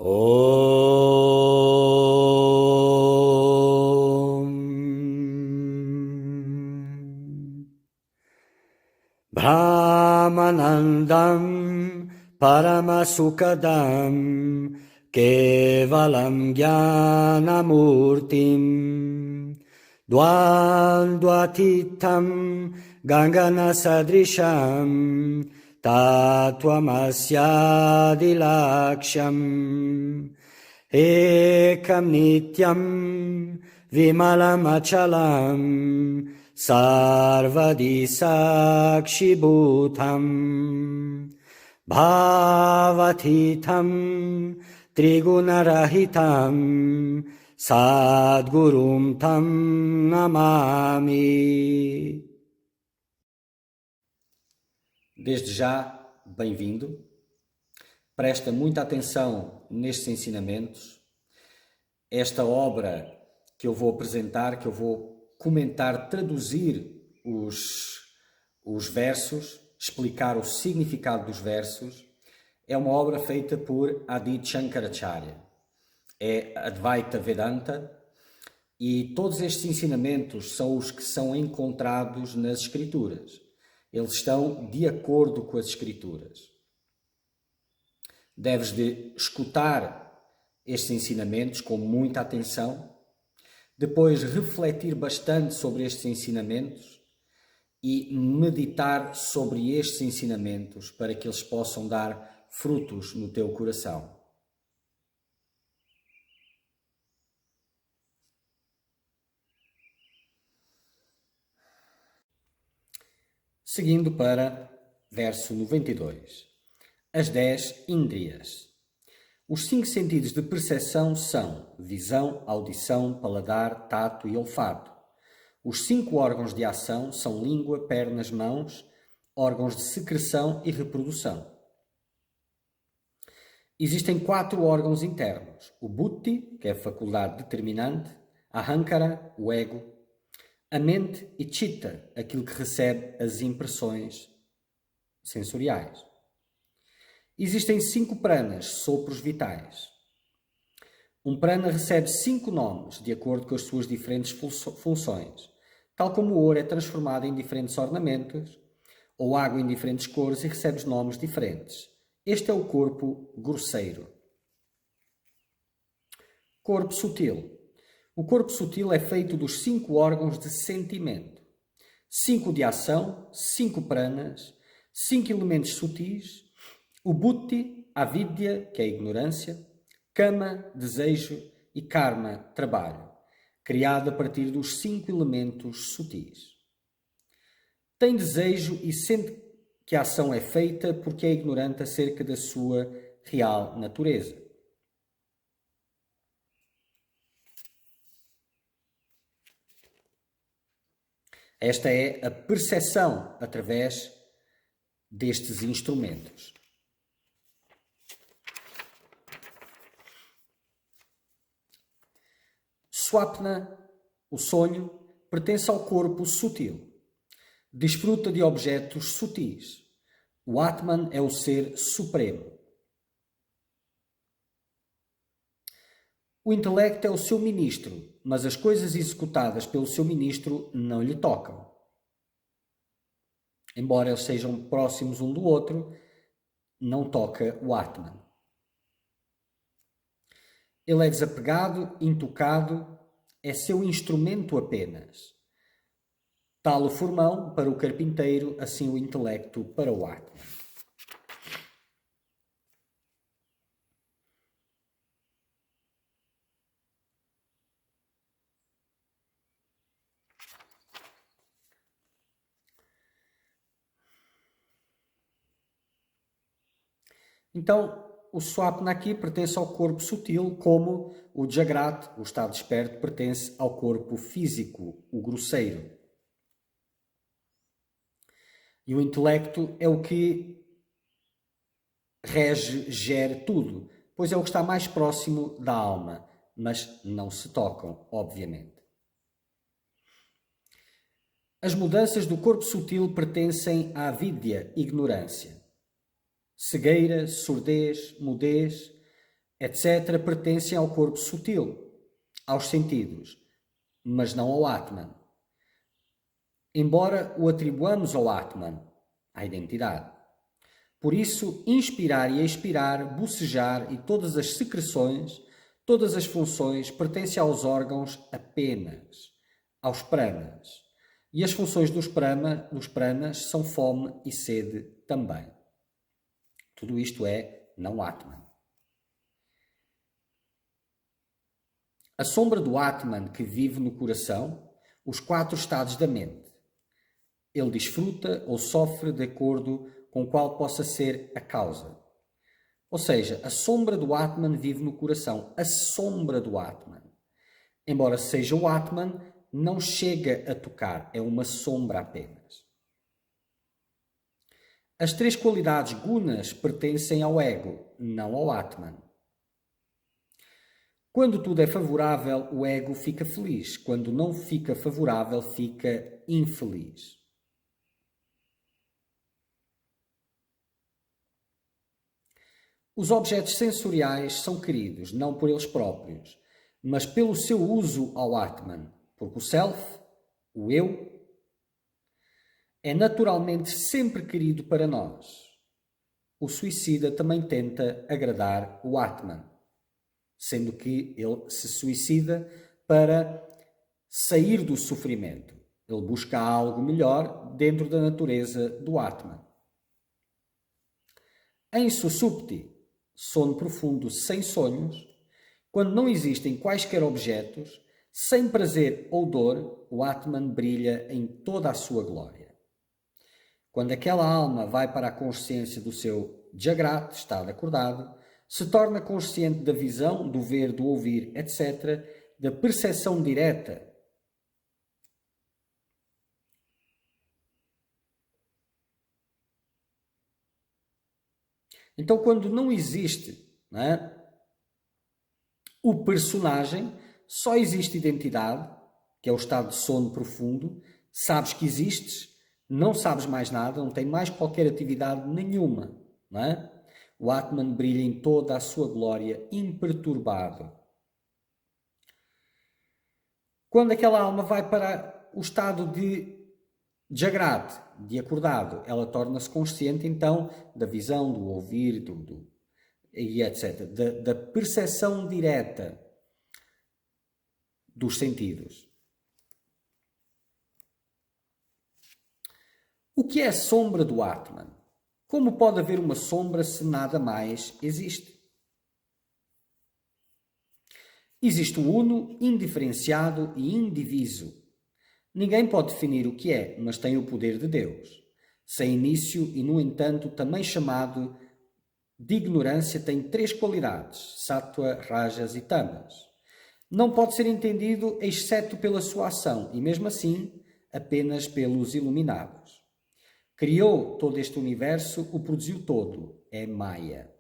Om Brahmanandam Paramasukadam Kevalam Jnanamurtim Dvandvatitam Ganganasadrisham Tattvamasyadilaksham Ekam Nityam Vimalamachalam Sarvadi Sakshibhutam Bhavatitam Trigunarahitam Sadgurum Tam Namami. Desde já, bem-vindo. Presta muita atenção nestes ensinamentos. Esta obra que eu vou apresentar, que eu vou comentar, traduzir os versos, explicar o significado dos versos, é uma obra feita por Adi Shankaracharya. É Advaita Vedanta e todos estes ensinamentos são os que são encontrados nas Escrituras. Eles estão de acordo com as Escrituras. Deves de escutar estes ensinamentos com muita atenção, depois refletir bastante sobre estes ensinamentos e meditar sobre estes ensinamentos para que eles possam dar frutos no teu coração. Seguindo para verso 92. As 10 índrias. Os 5 sentidos de percepção são visão, audição, paladar, tato e olfato. Os 5 órgãos de ação são língua, pernas, mãos, órgãos de secreção e reprodução. Existem 4 órgãos internos: o buddhi, que é a faculdade determinante, a ahankara, o ego, a mente e chitta, aquilo que recebe as impressões sensoriais. Existem 5 pranas, sopros vitais. Um prana recebe 5 nomes, de acordo com as suas diferentes funções, tal como o ouro é transformado em diferentes ornamentos, ou água em diferentes cores e recebe nomes diferentes. Este é o corpo grosseiro. Corpo sutil. O corpo sutil é feito dos 5 órgãos de sentimento, 5 de ação, 5 pranas, 5 elementos sutis, o buddhi, a avidya, que é a ignorância, kama, desejo e karma, trabalho, criado a partir dos 5 elementos sutis. Tem desejo e sente que a ação é feita porque é ignorante acerca da sua real natureza. Esta é a percepção através destes instrumentos. Swapna, o sonho, pertence ao corpo sutil. Desfruta de objetos sutis. O Atman é o ser supremo. O intelecto é o seu ministro, mas as coisas executadas pelo seu ministro não lhe tocam. Embora eles sejam próximos um do outro, não toca o Atman. Ele é desapegado, intocado, é seu instrumento apenas. Tal o formão para o carpinteiro, assim o intelecto para o Atman. Então, o Swapna aqui pertence ao corpo sutil, como o Jagrat, o estado desperto, pertence ao corpo físico, o grosseiro. E o intelecto é o que rege, gera tudo, pois é o que está mais próximo da alma, mas não se tocam, obviamente. As mudanças do corpo sutil pertencem à avidya, ignorância. Cegueira, surdez, mudez etc., pertencem ao corpo sutil, aos sentidos, mas não ao Atman. Embora o atribuamos ao Atman, à identidade. Por isso, inspirar e expirar, bocejar e todas as secreções, todas as funções pertencem aos órgãos apenas, aos pranas. E as funções dos pranas são fome e sede também. Tudo isto é não Atman. A sombra do Atman que vive no coração, os 4 estados da mente. Ele desfruta ou sofre de acordo com qual possa ser a causa. Ou seja, a sombra do Atman vive no coração. A sombra do Atman. Embora seja o Atman, não chega a tocar. É uma sombra apenas. As 3 qualidades gunas pertencem ao ego, não ao Atman. Quando tudo é favorável, o ego fica feliz. Quando não fica favorável, fica infeliz. Os objetos sensoriais são queridos não por eles próprios, mas pelo seu uso ao Atman, porque o Self, o Eu, é naturalmente sempre querido para nós. O suicida também tenta agradar o Atman, sendo que ele se suicida para sair do sofrimento. Ele busca algo melhor dentro da natureza do Atman. Em Susupti, sono profundo sem sonhos, quando não existem quaisquer objetos, sem prazer ou dor, o Atman brilha em toda a sua glória. Quando aquela alma vai para a consciência do seu Jagrat, estado acordado, se torna consciente da visão, do ver, do ouvir, etc., da percepção direta. Então, quando não existe, não é, o personagem, só existe identidade, que é o estado de sono profundo, sabes que existes, não sabes mais nada, não tem mais qualquer atividade nenhuma, não é? O Atman brilha em toda a sua glória, imperturbado. Quando aquela alma vai para o estado de Jagrat, de acordado, ela torna-se consciente então da visão, do ouvir, e etc. Da percepção direta dos sentidos. O que é a sombra do Atman? Como pode haver uma sombra se nada mais existe? Existe o uno, indiferenciado e indiviso. Ninguém pode definir o que é, mas tem o poder de Deus. Sem início e, no entanto, também chamado de ignorância, tem 3 qualidades, sattva, rajas e tamas. Não pode ser entendido exceto pela sua ação, e mesmo assim, apenas pelos iluminados. Criou todo este universo, o produziu todo, é Maya.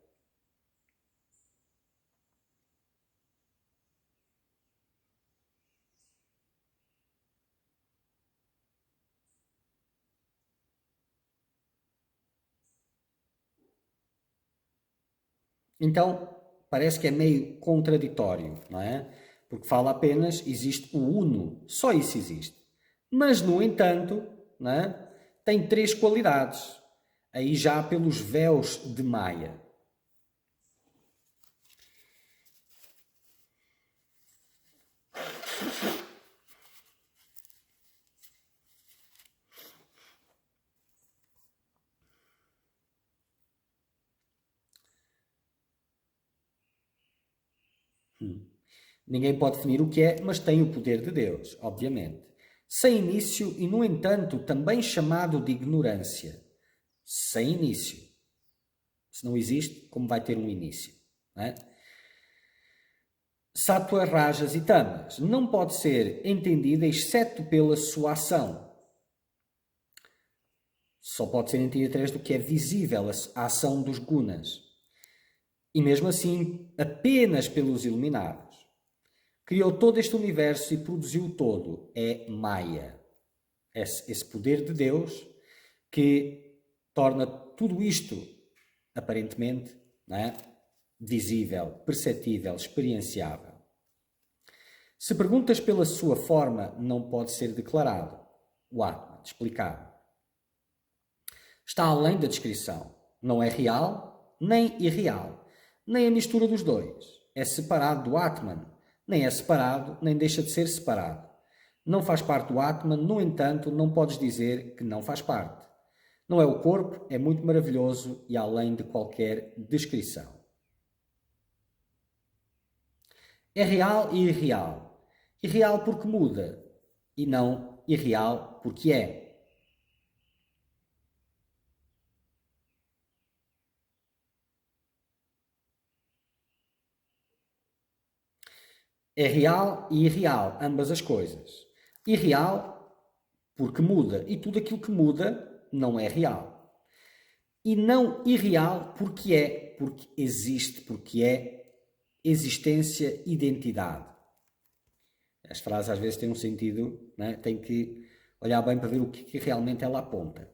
Então, parece que é meio contraditório, não é? Porque fala apenas, existe o uno, só isso existe. Mas, no entanto, não é? Tem 3 qualidades, aí já pelos véus de Maya. Ninguém pode definir o que é, mas tem o poder de Deus, obviamente. Sem início e, no entanto, também chamado de ignorância. Sem início. Se não existe, como vai ter um início? Não é? Sattva, rajas e tamas. Não pode ser entendida exceto pela sua ação. Só pode ser entendida através do que é visível, a ação dos gunas. E mesmo assim, apenas pelos iluminados. Criou todo este universo e produziu todo. É Maya. Esse poder de Deus que torna tudo isto, aparentemente, não é? visível, perceptível, experienciável. Se perguntas pela sua forma, não pode ser declarado. O Atman, explicado. Está além da descrição. Não é real, nem irreal, nem a mistura dos dois. É separado do Atman. Nem é separado, nem deixa de ser separado. Não faz parte do Atman, no entanto, não podes dizer que não faz parte. Não é o corpo, é muito maravilhoso e além de qualquer descrição. É real e irreal. Irreal porque muda e não irreal porque é. É real e irreal, ambas as coisas. Irreal porque muda e tudo aquilo que muda não é real. E não irreal porque existe, porque é existência, identidade. As frases às vezes têm um sentido, né? Tem que olhar bem para ver o que realmente ela aponta.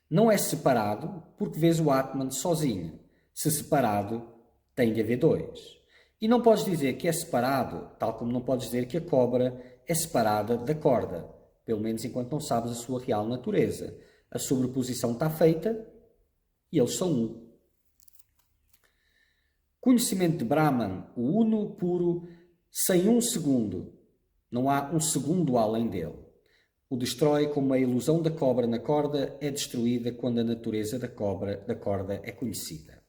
Não é separado porque vês o Atman sozinho. Se separado, tem de haver dois. E não podes dizer que é separado, tal como não podes dizer que a cobra é separada da corda, pelo menos enquanto não sabes a sua real natureza. A sobreposição está feita e eles são um. Conhecimento de Brahman, o uno puro, sem um segundo. Não há um segundo além dele. O destrói como a ilusão da cobra na corda é destruída quando a natureza da corda é conhecida.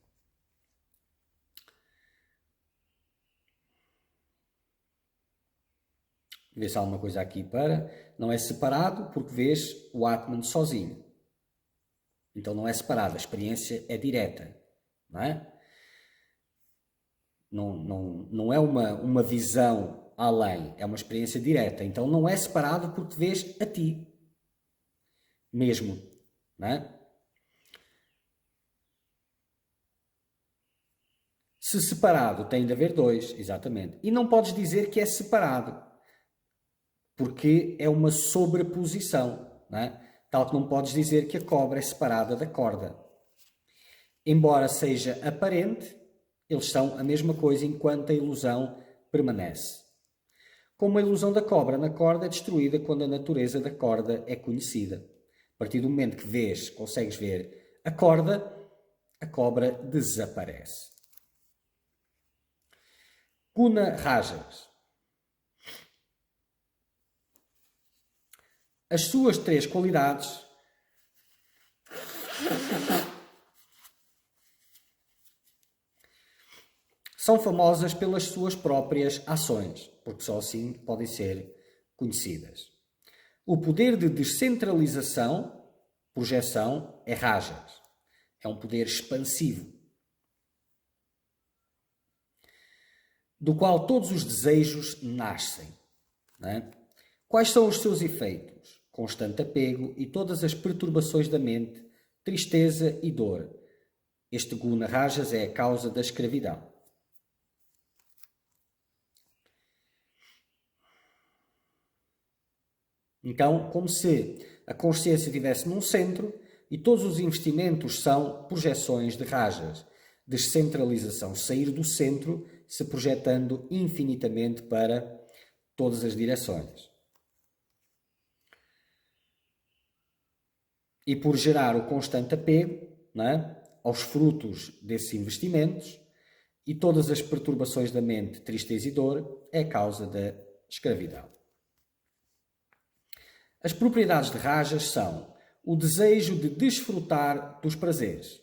Vê se há alguma coisa aqui para. Não é separado porque vês o Atman sozinho. Então não é separado, a experiência é direta. Não é? Não é uma visão além, é uma experiência direta. Então não é separado porque te vês a ti mesmo. Não é? Se separado tem de haver dois, exatamente. E não podes dizer que é separado, porque é uma sobreposição. Não é? Tal que não podes dizer que a cobra é separada da corda. Embora seja aparente, eles são a mesma coisa enquanto a ilusão permanece. Como a ilusão da cobra na corda é destruída quando a natureza da corda é conhecida. A partir do momento que vês, consegues ver a corda, a cobra desaparece. Guna Rajas. As suas três qualidades são famosas pelas suas próprias ações, porque só assim podem ser conhecidas. O poder de descentralização, projeção, é Rajas. É um poder expansivo, do qual todos os desejos nascem. Não é? Quais são os seus efeitos? Constante apego e todas as perturbações da mente, tristeza e dor. Este Guna Rajas é a causa da escravidão. Então, como se a consciência estivesse num centro e todos os investimentos são projeções de Rajas, descentralização, sair do centro se projetando infinitamente para todas as direções. E por gerar o constante apego, não é, aos frutos desses investimentos e todas as perturbações da mente, tristeza e dor, é a causa da escravidão. As propriedades de Rajas são o desejo de desfrutar dos prazeres,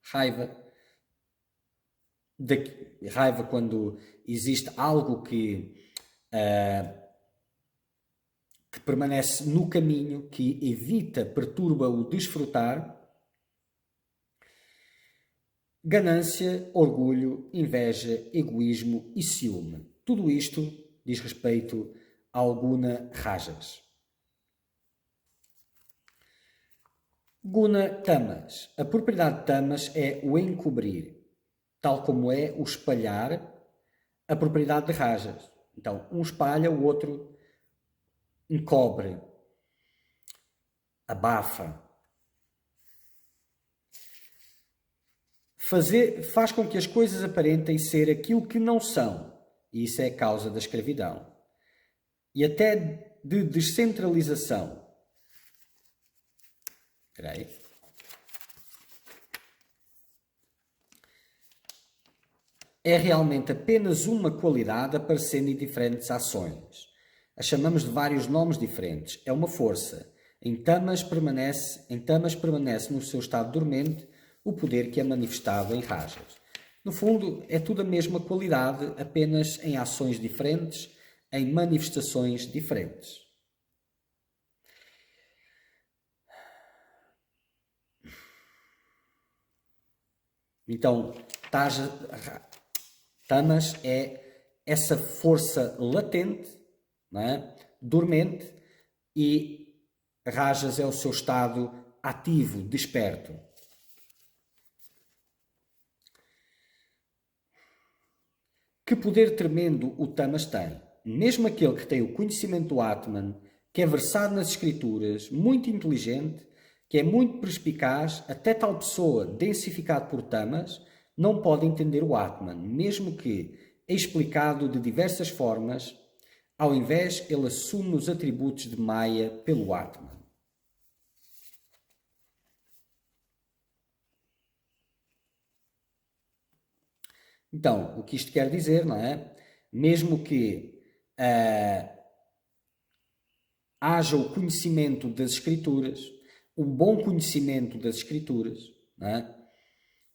raiva quando existe algo que permanece no caminho, que evita, perturba o desfrutar. Ganância, orgulho, inveja, egoísmo e ciúme. Tudo isto diz respeito ao Guna Rajas. Guna Tamas. A propriedade de Tamas é o encobrir, tal como é o espalhar a propriedade de Rajas. Então, um espalha, o outro encobre, abafa. faz com que as coisas aparentem ser aquilo que não são. E isso é a causa da escravidão. E até de descentralização. Espera aí. É realmente apenas uma qualidade aparecendo em diferentes ações. A chamamos de vários nomes diferentes. É uma força. Em Tamas permanece no seu estado dormente o poder que é manifestado em Rajas. No fundo, é tudo a mesma qualidade, apenas em ações diferentes, em manifestações diferentes. Então, Tamas é essa força latente, não é? Dormente, e Rajas é o seu estado ativo, desperto. Que poder tremendo o Tamas tem! Mesmo aquele que tem o conhecimento do Atman, que é versado nas escrituras, muito inteligente, que é muito perspicaz, até tal pessoa, densificado por Tamas, não pode entender o Atman, mesmo que, explicado de diversas formas, ao invés ele assume os atributos de Maya pelo Atman. Então, o que isto quer dizer, não é? Mesmo que haja o conhecimento das Escrituras, um bom conhecimento das Escrituras, não é?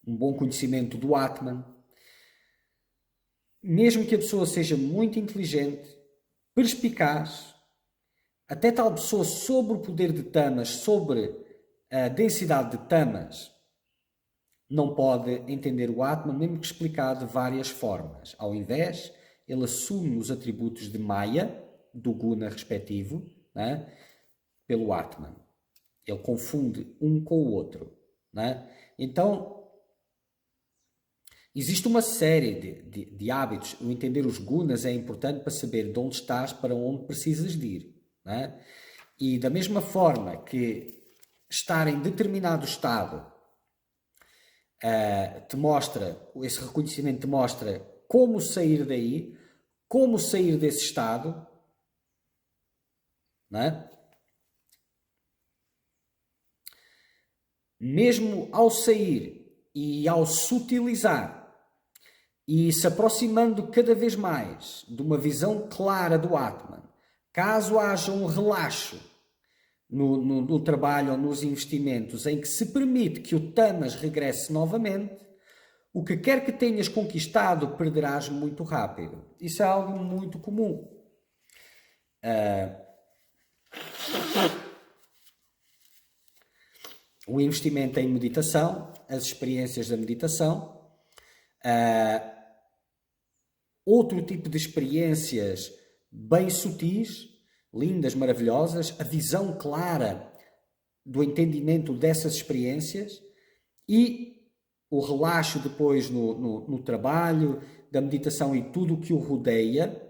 Um bom conhecimento do Atman, mesmo que a pessoa seja muito inteligente, perspicaz, até tal pessoa sobre o poder de Tamas, sobre a densidade de Tamas, não pode entender o Atman, mesmo que explicado de várias formas. Ao invés, ele assume os atributos de Maya, do Guna respectivo, né, pelo Atman. Ele confunde um com o outro. Né? Então, existe uma série de hábitos. O entender os Gunas é importante para saber de onde estás, para onde precisas de ir. Né? E da mesma forma que estar em determinado estado te mostra, esse reconhecimento te mostra como sair daí, como sair desse estado, não é? Mesmo ao sair e ao sutilizar e se aproximando cada vez mais de uma visão clara do Atman, caso haja um relaxo no trabalho ou nos investimentos em que se permite que o Tamas regresse novamente, o que quer que tenhas conquistado perderás muito rápido. Isso é algo muito comum. O investimento em meditação, as experiências da meditação, outro tipo de experiências bem sutis, lindas, maravilhosas, a visão clara do entendimento dessas experiências e o relaxo depois no trabalho, da meditação e tudo o que o rodeia,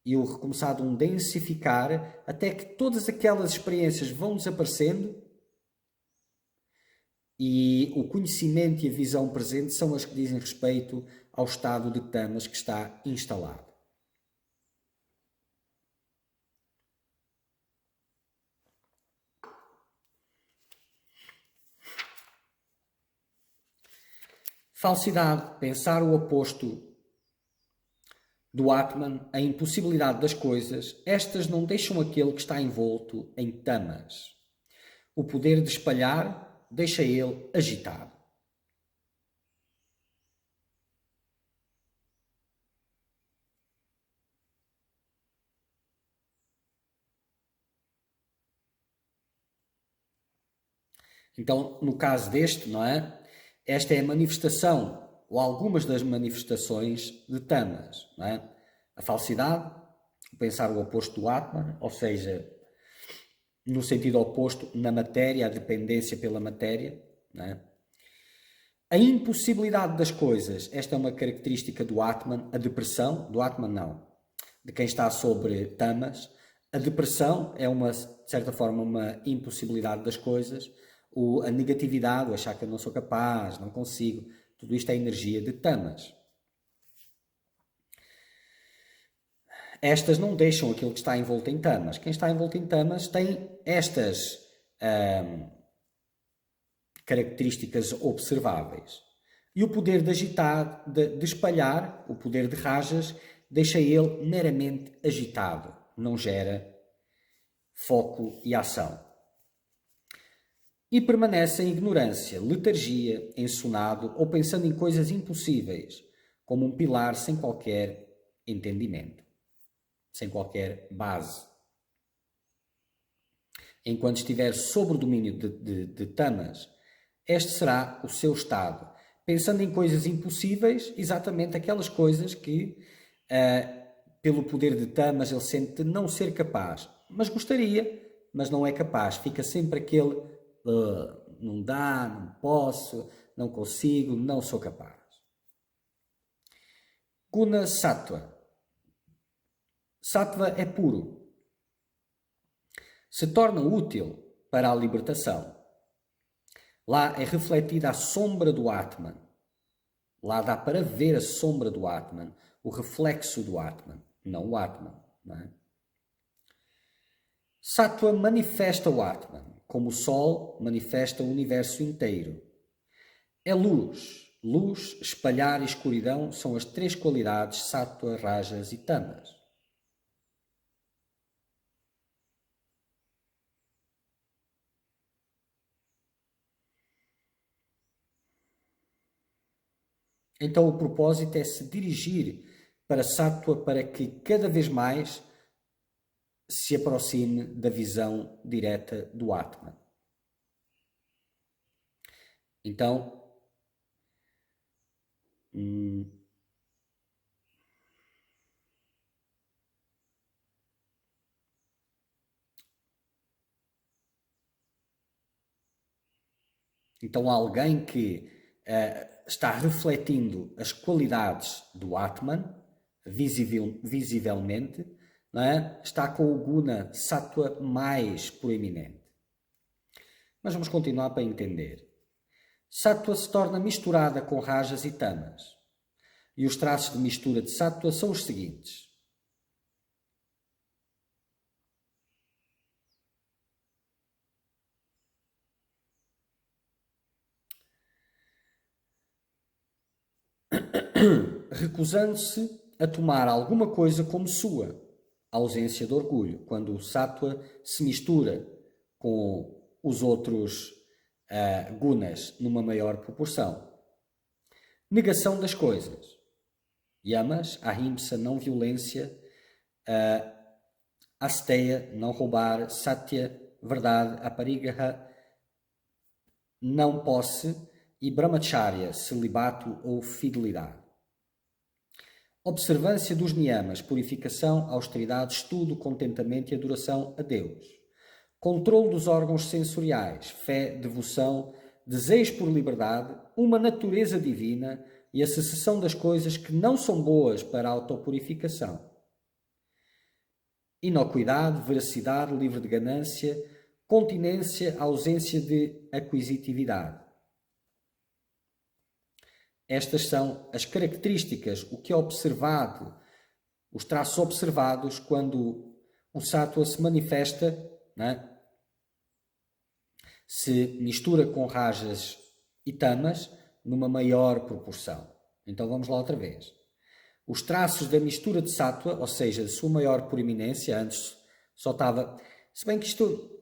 e o recomeçar de um densificar, até que todas aquelas experiências vão desaparecendo e o conhecimento e a visão presente são as que dizem respeito ao estado de Tamas que está instalado. Falsidade, pensar o oposto do Atman, a impossibilidade das coisas, estas não deixam aquele que está envolto em Tamas. O poder de espalhar deixa ele agitado. Então, no caso deste, não é? Esta é a manifestação, ou algumas das manifestações de Tamas, não é? A falsidade, o pensar o oposto do Atman, ou seja, no sentido oposto, na matéria, a dependência pela matéria, não é? A impossibilidade das coisas, esta é uma característica do Atman, a depressão, do Atman não, de quem está sobre Tamas. A depressão é de certa forma, uma impossibilidade das coisas, a negatividade, o achar que eu não sou capaz, não consigo, tudo isto é energia de tamas. Estas não deixam aquilo que está envolto em tamas. Quem está envolto em tamas tem estas características observáveis. E o poder de agitar, de espalhar, o poder de rajas, deixa ele meramente agitado, não gera foco e ação. E permanece em ignorância, letargia, ensonado ou pensando em coisas impossíveis, como um pilar sem qualquer entendimento, sem qualquer base. Enquanto estiver sob o domínio de tamas, este será o seu estado, pensando em coisas impossíveis, exatamente aquelas coisas que, pelo poder de tamas, ele sente não ser capaz, mas gostaria, mas não é capaz. Fica sempre aquele, não dá, não posso, não consigo, não sou capaz. Guna Sattva. Sattva é puro. Se torna útil para a libertação. Lá é refletida a sombra do Atman. Lá dá para ver a sombra do Atman, o reflexo do Atman, não o Atman. Não é? Sattva manifesta o Atman, como o Sol manifesta o universo inteiro. É luz. Luz, espalhar e escuridão são as três qualidades Sattva, Rajas e Tamas. Então o propósito é se dirigir para Sattva para que cada vez mais se aproxime da visão direta do Atman. Então, alguém que está refletindo as qualidades do Atman, visivelmente, não é? Está com o Guna Sattva mais proeminente. Mas vamos continuar para entender. Sattva se torna misturada com Rajas e Tamas. E os traços de mistura de Sattva são os seguintes. Recusando-se a tomar alguma coisa como sua, ausência de orgulho, quando o Sattva se mistura com os outros gunas numa maior proporção. Negação das coisas. Yamas, ahimsa, não violência, asteya, não roubar, satya, verdade, aparigraha, não posse, e brahmacharya, celibato ou fidelidade. Observância dos niyamas, purificação, austeridade, estudo, contentamento e adoração a Deus. Controle dos órgãos sensoriais, fé, devoção, desejo por liberdade, uma natureza divina e a cessação das coisas que não são boas para a autopurificação. Inocuidade, veracidade, livre de ganância, continência, ausência de aquisitividade. Estas são as características, o que é observado, os traços observados quando o Sattva se manifesta, né? Se mistura com Rajas e Tamas numa maior proporção. Então vamos lá outra vez. Os traços da mistura de Sattva, ou seja, de sua maior proeminência, antes só estava... Se bem que isto...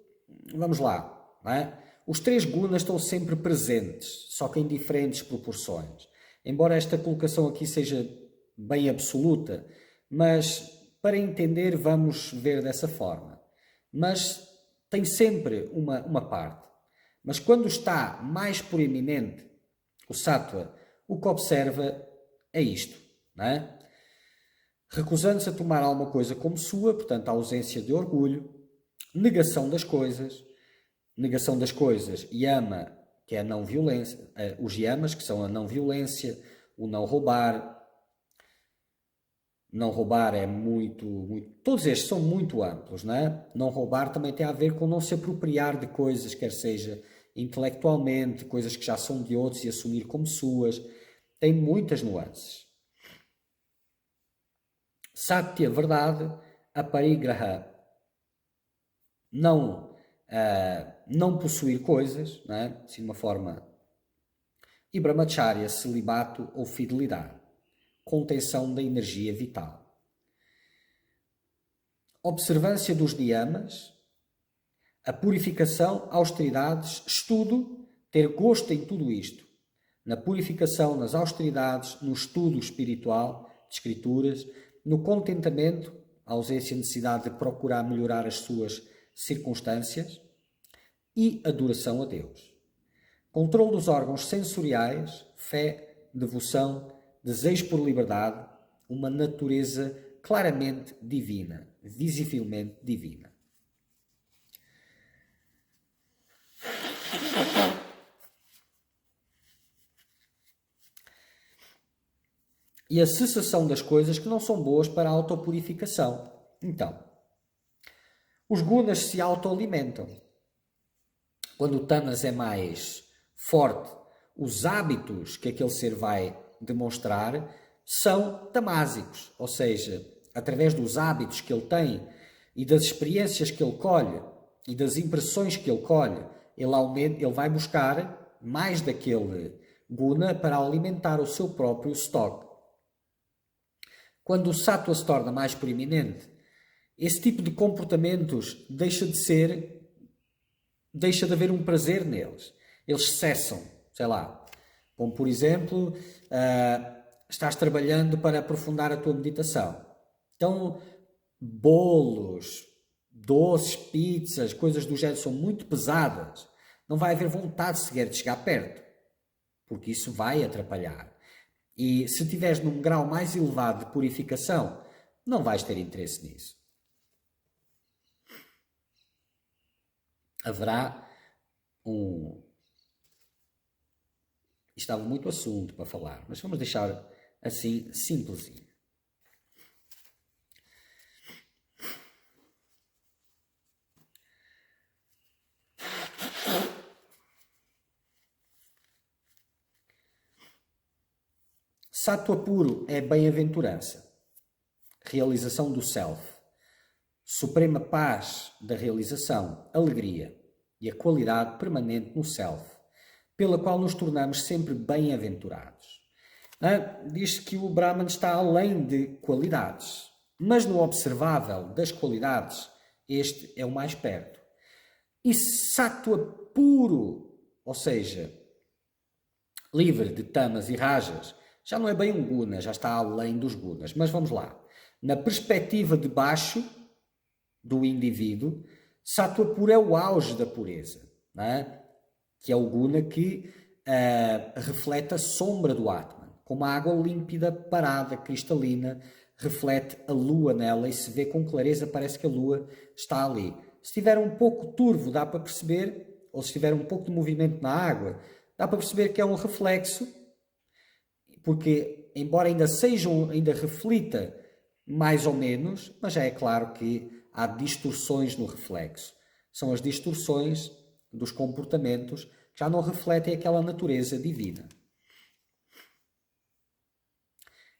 Vamos lá. Não é? Os três gunas estão sempre presentes, só que em diferentes proporções. Embora esta colocação aqui seja bem absoluta, mas para entender vamos ver dessa forma. Mas tem sempre uma parte. Mas quando está mais proeminente o Sattva, o que observa é isto, não é? Recusando-se a tomar alguma coisa como sua, portanto a ausência de orgulho, negação das coisas, yama, que é a não violência, os yamas, que são a não violência, o não roubar. Não roubar é muito... Todos estes são muito amplos, não é? Não roubar também tem a ver com não se apropriar de coisas, quer seja intelectualmente, coisas que já são de outros e assumir como suas. Tem muitas nuances. Satya, verdade, aparigraha, não possuir coisas, não é? Assim, de uma forma. E brahmacharya, celibato ou fidelidade, contenção da energia vital. Observância dos niyamas, a purificação, austeridades, estudo, ter gosto em tudo isto. Na purificação, nas austeridades, no estudo espiritual, de escrituras, no contentamento, a ausência de necessidade de procurar melhorar as suas circunstâncias e adoração a Deus. Controle dos órgãos sensoriais, fé, devoção, desejo por liberdade, uma natureza claramente divina, visivelmente divina. E a cessação das coisas que não são boas para a autopurificação. Então, os gunas se autoalimentam. Quando o tamas é mais forte, os hábitos que aquele ser vai demonstrar são tamásicos, ou seja, através dos hábitos que ele tem e das experiências que ele colhe e das impressões que ele colhe, ele vai buscar mais daquele guna para alimentar o seu próprio estoque. Quando o sattva se torna mais proeminente, esse tipo de comportamentos deixa de haver um prazer neles. Eles cessam, sei lá, como por exemplo, estás trabalhando para aprofundar a tua meditação. Então, bolos, doces, pizzas, coisas do género são muito pesadas. Não vai haver vontade sequer de chegar perto, porque isso vai atrapalhar. E se estiveres num grau mais elevado de purificação, não vais ter interesse nisso. Haverá Estava muito assunto para falar, mas vamos deixar assim, simplesinho. Sattva puro é bem-aventurança, realização do self, suprema paz da realização, alegria e a qualidade permanente no self, pela qual nos tornamos sempre bem-aventurados. Diz que o Brahman está além de qualidades, mas no observável das qualidades, este é o mais perto. E sattva puro, ou seja, livre de tamas e rajas, já não é bem um guna, já está além dos gunas. Mas vamos lá. Na perspectiva de baixo do indivíduo, sattva puro é o auge da pureza, não é? Que é o guna que reflete a sombra do Atman. Como a água límpida, parada, cristalina, reflete a lua nela e se vê com clareza, parece que a lua está ali. Se estiver um pouco turvo, dá para perceber, ou se tiver um pouco de movimento na água, dá para perceber que é um reflexo, porque embora ainda reflita mais ou menos, mas já é claro que há distorções no reflexo. São as distorções dos comportamentos que já não refletem aquela natureza divina.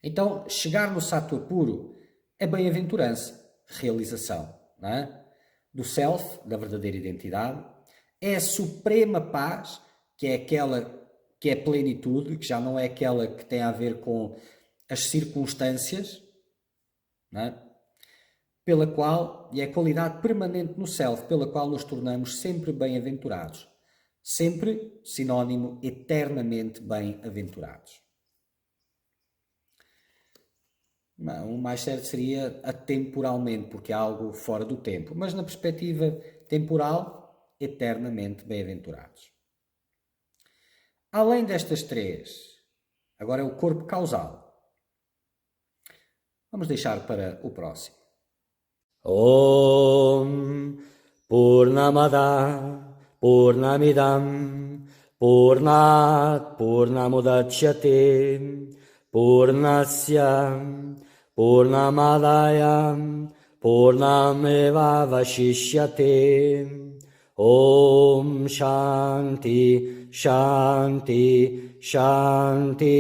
Então, chegar no sattva puro é bem-aventurança, realização, não é? Do self, da verdadeira identidade, é a suprema paz, que é aquela que é plenitude, que já não é aquela que tem a ver com as circunstâncias, não é? Pela qual, e é a qualidade permanente no self, pela qual nos tornamos sempre bem-aventurados. Sempre, sinónimo, eternamente bem-aventurados. O mais certo seria atemporalmente, porque é algo fora do tempo. Mas na perspectiva temporal, eternamente bem-aventurados. Além destas três, agora é o corpo causal. Vamos deixar para o próximo. Om Purnamada Purnamidam Purnat Purnamudachyate Purnasya Purnamadaya Purnameva Vashishyate Om Shanti, Shanti, Shanti.